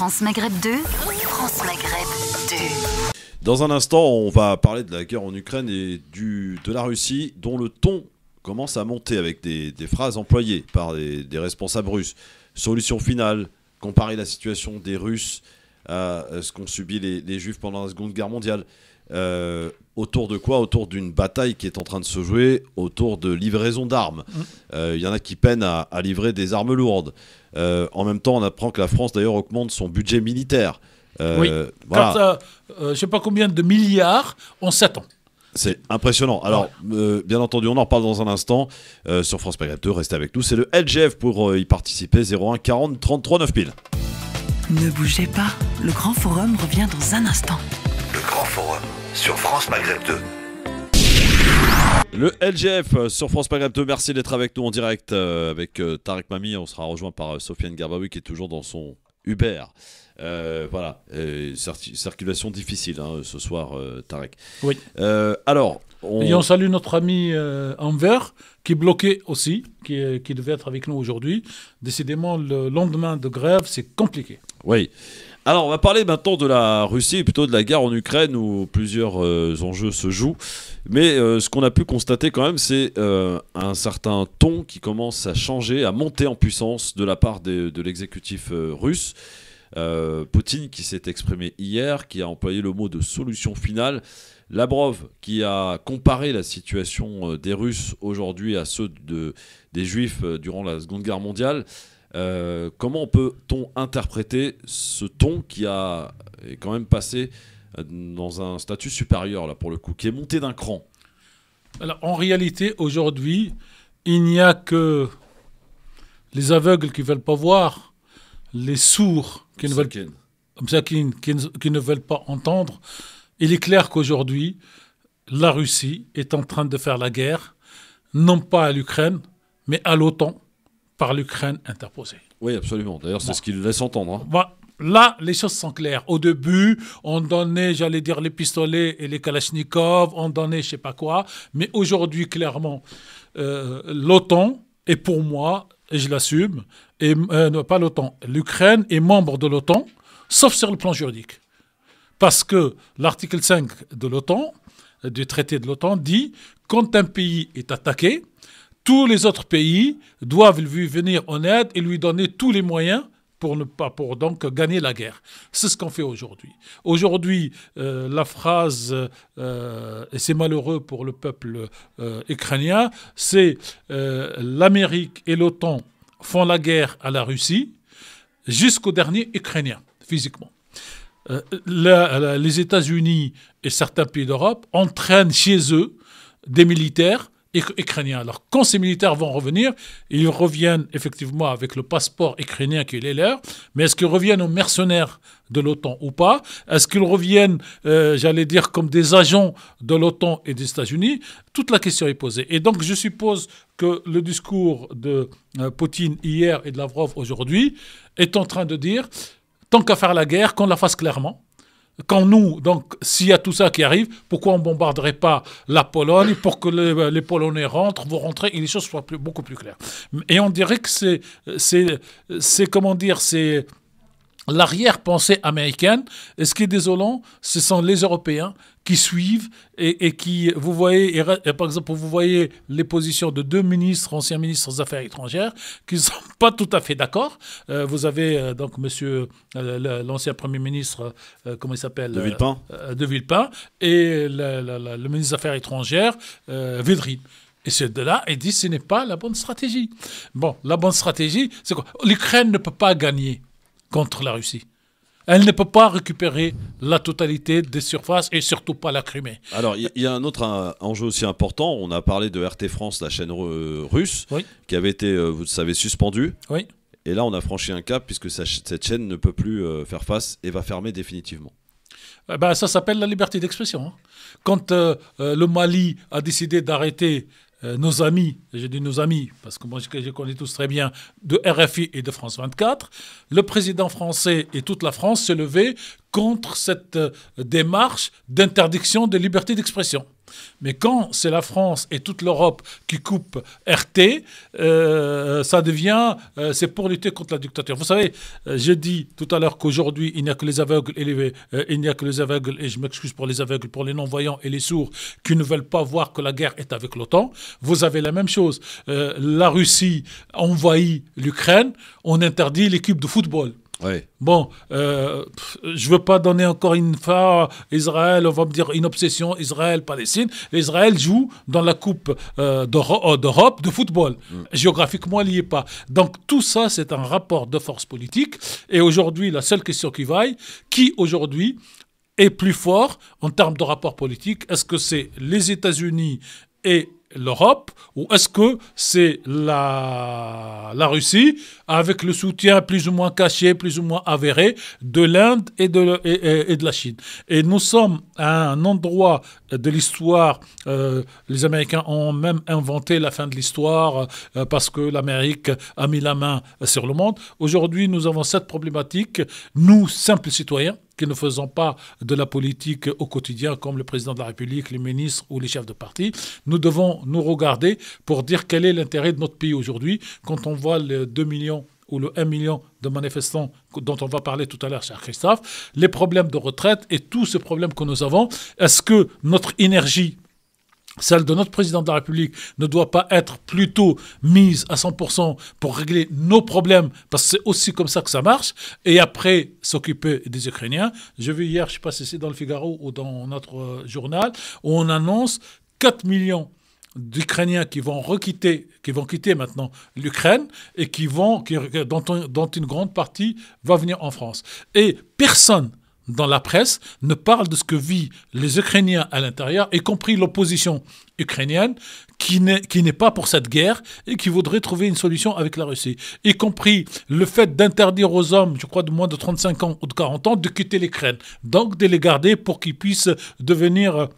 France Maghreb 2, France Maghreb 2. Dans un instant, on va parler de la guerre en Ukraine et de la Russie, dont le ton commence à monter avec des phrases employées par des responsables russes. Solution finale, comparer la situation des Russes à ce qu'ont subi les Juifs pendant la Seconde Guerre mondiale. Autour de quoi? Autour d'une bataille qui est en train de se jouer, autour de livraison d'armes. Il y en a qui peinent à livrer des armes lourdes. En même temps, on apprend que la France, d'ailleurs, augmente son budget militaire. Oui, voilà. Je ne sais pas combien de milliards en 7 ans. C'est impressionnant. Alors, bien entendu, on en reparle dans un instant sur France Maghreb 2. Restez avec nous. C'est le LGF pour y participer. 01 40 33 9000. Ne bougez pas. Le Grand Forum revient dans un instant. Le Grand Forum sur France Maghreb 2. Le LGF sur France Maghreb 2. Merci d'être avec nous en direct avec Tarek Mami. On sera rejoint par Sofiane Garbaoui qui est toujours dans son Uber. Voilà, circulation difficile ce soir, Tarek. Oui. Alors, et on salue notre ami Enver, qui est bloqué aussi, qui devait être avec nous aujourd'hui. Décidément, le lendemain de grève, c'est compliqué. Oui. Alors, on va parler maintenant de la Russie, plutôt de la guerre en Ukraine, où plusieurs enjeux se jouent. Mais ce qu'on a pu constater quand même, c'est un certain ton qui commence à changer, à monter en puissance de la part de l'exécutif russe. Poutine qui s'est exprimé hier, qui a employé le mot de solution finale. Lavrov qui a comparé la situation des Russes aujourd'hui à ceux des Juifs durant la Seconde Guerre mondiale. Comment peut-on interpréter ce ton qui est quand même passé dans un statut supérieur, là, pour le coup, qui est monté d'un cran? Alors, en réalité, aujourd'hui, il n'y a que les aveugles qui ne veulent pas voir, les sourds qui ne veulent pas entendre. Il est clair qu'aujourd'hui, la Russie est en train de faire la guerre, non pas à l'Ukraine, mais à l'OTAN, par l'Ukraine interposée. Oui, absolument. D'ailleurs, c'est ce qu'il laisse entendre. Là, les choses sont claires. Au début, on donnait, j'allais dire, les pistolets et les kalachnikovs, on donnait je ne sais pas quoi. Mais aujourd'hui, clairement, l'OTAN est pour moi, et je l'assume, pas l'OTAN, l'Ukraine est membre de l'OTAN, sauf sur le plan juridique. Parce que l'article 5 de l'OTAN, du traité de l'OTAN, dit quand un pays est attaqué, tous les autres pays doivent lui venir en aide et lui donner tous les moyens pour donc gagner la guerre. C'est ce qu'on fait aujourd'hui. Aujourd'hui, la phrase, et c'est malheureux pour le peuple ukrainien, c'est l'Amérique et l'OTAN font la guerre à la Russie jusqu'au dernier Ukrainien, physiquement. Les États-Unis et certains pays d'Europe entraînent chez eux des militaires ukrainiens. Alors, quand ces militaires vont revenir, ils reviennent effectivement avec le passeport ukrainien qui est leur, mais est-ce qu'ils reviennent aux mercenaires de l'OTAN ou pas? Est-ce qu'ils reviennent, j'allais dire, comme des agents de l'OTAN et des États-Unis? Toute la question est posée. Et donc, je suppose que le discours de Poutine hier et de Lavrov aujourd'hui est en train de dire, tant qu'à faire la guerre, qu'on la fasse clairement. Quand nous, donc, s'il y a tout ça qui arrive, pourquoi on ne bombarderait pas la Pologne pour que les Polonais vont rentrer et les choses soient beaucoup plus claires. Et on dirait que c'est comment dire, c'est l'arrière-pensée américaine. Et ce qui est désolant, ce sont les Européens qui suivent et qui, vous voyez, par exemple, vous voyez les positions de deux anciens ministres des Affaires étrangères, qui ne sont pas tout à fait d'accord. Vous avez donc monsieur, l'ancien Premier ministre, comment il s'appelle? De Villepin, et le ministre des Affaires étrangères, Védrine. Et ces deux-là, ils disent que ce n'est pas la bonne stratégie. Bon, la bonne stratégie, c'est quoi? L'Ukraine ne peut pas gagner contre la Russie. Elle ne peut pas récupérer la totalité des surfaces et surtout pas la Crimée. Alors, il y a un autre enjeu aussi important. On a parlé de RT France, la chaîne russe, qui avait été, vous le savez, suspendue. Oui. Et là, on a franchi un cap puisque cette chaîne ne peut plus faire face et va fermer définitivement. Ça s'appelle la liberté d'expression. Quand le Mali a décidé d'arrêter nos amis, j'ai dit nos amis, parce que moi je connais tous très bien, de RFI et de France 24, le président français et toute la France s'est levé contre cette démarche d'interdiction de liberté d'expression. Mais quand c'est la France et toute l'Europe qui coupent RT, ça devient, c'est pour lutter contre la dictature. Vous savez, j'ai dit tout à l'heure qu'aujourd'hui, il n'y a que les aveugles et je m'excuse pour les aveugles, pour les non-voyants et les sourds qui ne veulent pas voir que la guerre est avec l'OTAN. Vous avez la même chose. La Russie envahit l'Ukraine, on interdit l'équipe de football. Ouais. Bon, je veux pas donner encore une fois Israël, on va me dire une obsession, Israël-Palestine. Israël joue dans la Coupe d'Europe de football. Géographiquement, il n'y est pas. Donc tout ça, c'est un rapport de force politique. Et aujourd'hui, la seule question qui vaille, qui aujourd'hui est plus fort en termes de rapport politique? Est-ce que c'est les États-Unis et l'Europe, ou est-ce que c'est la Russie avec le soutien plus ou moins caché, plus ou moins avéré de l'Inde et de la Chine? Et nous sommes à un endroit de l'histoire, les Américains ont même inventé la fin de l'histoire parce que l'Amérique a mis la main sur le monde. Aujourd'hui, nous avons cette problématique, nous, simples citoyens, qui ne faisons pas de la politique au quotidien comme le président de la République, les ministres ou les chefs de parti. Nous devons nous regarder pour dire quel est l'intérêt de notre pays aujourd'hui quand on voit les 2 millions ou le 1 million de manifestants dont on va parler tout à l'heure, cher Christophe, les problèmes de retraite et tous ces problèmes que nous avons. Est-ce que notre énergie, celle de notre président de la République, ne doit pas être plutôt mise à 100% pour régler nos problèmes, parce que c'est aussi comme ça que ça marche, et après s'occuper des Ukrainiens? Je vu hier, je ne sais pas si c'est dans le Figaro ou dans notre journal, où on annonce 4 millions d'Ukrainiens qui vont quitter maintenant l'Ukraine et dont une grande partie va venir en France. Et personne dans la presse ne parle de ce que vivent les Ukrainiens à l'intérieur, y compris l'opposition ukrainienne, qui n'est pas pour cette guerre et qui voudrait trouver une solution avec la Russie. Y compris le fait d'interdire aux hommes, je crois de moins de 35 ans ou de 40 ans, de quitter l'Ukraine. Donc de les garder pour qu'ils puissent devenir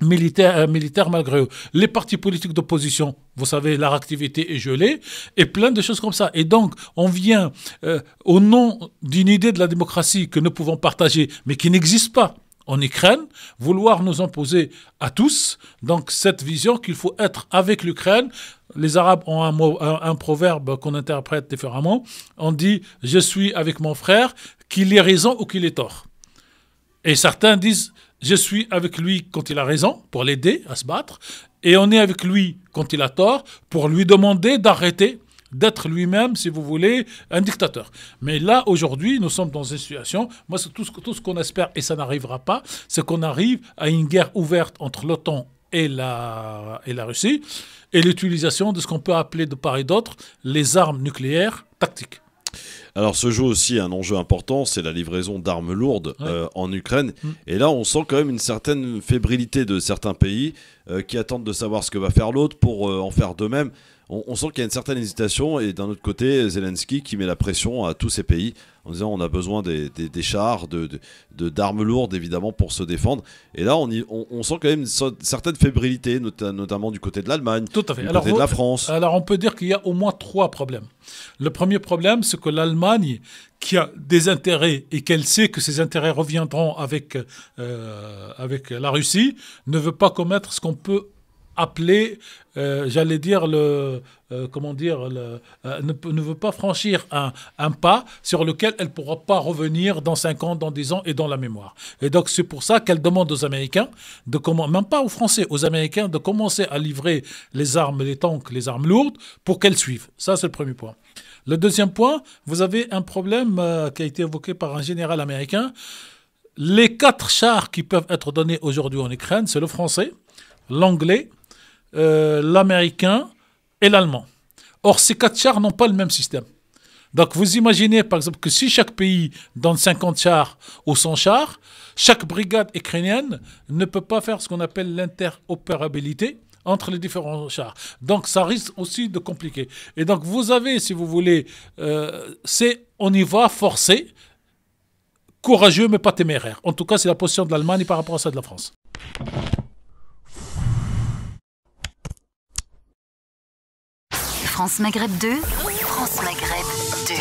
militaires malgré eux. Les partis politiques d'opposition, vous savez, leur activité est gelée, et plein de choses comme ça. Et donc, on vient, au nom d'une idée de la démocratie que nous pouvons partager, mais qui n'existe pas en Ukraine, vouloir nous imposer à tous, donc cette vision qu'il faut être avec l'Ukraine. Les Arabes ont un proverbe qu'on interprète différemment. On dit « je suis avec mon frère, qu'il ait raison ou qu'il ait tort ». Et certains disent je suis avec lui quand il a raison, pour l'aider à se battre, et on est avec lui quand il a tort, pour lui demander d'arrêter d'être lui-même, si vous voulez, un dictateur. Mais là, aujourd'hui, nous sommes dans une situation, moi, c'est tout ce qu'on espère, et ça n'arrivera pas, c'est qu'on arrive à une guerre ouverte entre l'OTAN et la Russie, et l'utilisation de ce qu'on peut appeler de part et d'autre les armes nucléaires tactiques. Alors se joue aussi un enjeu important, c'est la livraison d'armes lourdes en Ukraine. Et là, on sent quand même une certaine fébrilité de certains pays qui attendent de savoir ce que va faire l'autre pour en faire de même. On sent qu'il y a une certaine hésitation, et d'un autre côté, Zelensky qui met la pression à tous ces pays en disant on a besoin des chars, d'armes lourdes évidemment pour se défendre. Et là, on sent quand même une certaine fébrilité, notamment du côté de l'Allemagne, du côté de la France. Alors on peut dire qu'il y a au moins 3 problèmes. Le premier problème, c'est que l'Allemagne, qui a des intérêts et qu'elle sait que ces intérêts reviendront avec la Russie, ne veut pas commettre ce qu'on peut appeler, j'allais dire, ne veut pas franchir un pas sur lequel elle ne pourra pas revenir dans 5 ans, dans 10 ans et dans la mémoire. Et donc c'est pour ça qu'elle demande aux Américains, même pas aux Français, aux Américains, de commencer à livrer les armes, les tanks, les armes lourdes pour qu'elles suivent. Ça, c'est le premier point. Le deuxième point, vous avez un problème qui a été évoqué par un général américain. Les 4 chars qui peuvent être donnés aujourd'hui en Ukraine, c'est le français, l'anglais, l'américain et l'allemand. Or, ces 4 chars n'ont pas le même système. Donc, vous imaginez, par exemple, que si chaque pays donne 50 chars ou 100 chars, chaque brigade ukrainienne ne peut pas faire ce qu'on appelle l'interopérabilité entre les différents chars. Donc, ça risque aussi de compliquer. Et donc, vous avez, si vous voulez, on y va forcé, courageux mais pas téméraire. En tout cas, c'est la position de l'Allemagne par rapport à ça de la France. France Maghreb 2, France Maghreb 2.